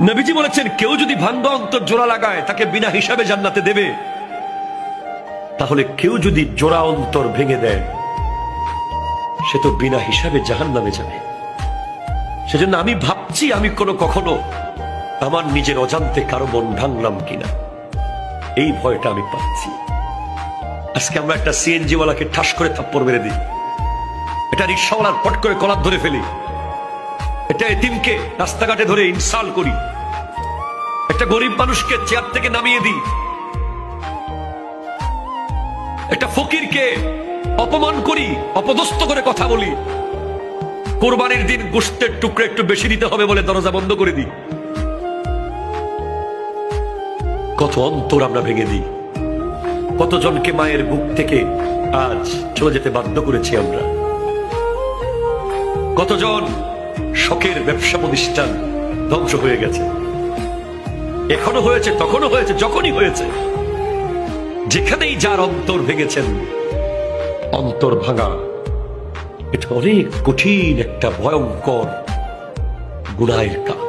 নবীজি বলেছেন, কেউ যদি ভাঙ্গা অন্তর জোড়া লাগায় তাকে বিনা হিসাবে জান্নাতে দেবে। তাহলে কেউ যদি জোড়া অন্তর ভেঙে দেয় সে তো বিনা হিসাবে জাহান্নামে যাবে। সেজন্য আমি ভাবছি আমি কখনো আমার নিজের অজান্তে কারো মন ভাঙলাম কিনা, এই ভয়টা আমি পাচ্ছি। আজকে আমরা একটা সিএনজি ওয়ালাকে ঠাস করে থাপ্পড় মেরে দিই, এটা রিক্সাওয়ালার পট করে কলার ধরে ফেলি, এটা এতিমকে রাস্তাঘাটে ধরে ইনসাল্ট করি, একটা গরিব মানুষকে চেয়ার থেকে নামিয়ে দিই, একটা ফকিরকে অপমান করি, অপদস্থ করে কথা বলি, কোরবানির দিন গোশতের টুকরো একটু বেশি দিতে হবে বলে দরজা বন্ধ করে দিই। কত অন্তর আমরা ভেঙে দিই, কতজনকে মায়ের বুক থেকে আজ চলে যেতে বাধ্য করেছি আমরা, কতজন শখের ব্যবসা প্রতিষ্ঠান ধ্বংস হয়ে গেছে, এখনো হয়েছে, তখনও হয়েছে, যখনই হয়েছে। যেখানেই যার অন্তর ভেঙেছেন, অন্তর ভাঙা এটা অনেক কঠিন একটা ভয়ঙ্কর গুনাহের কাজ।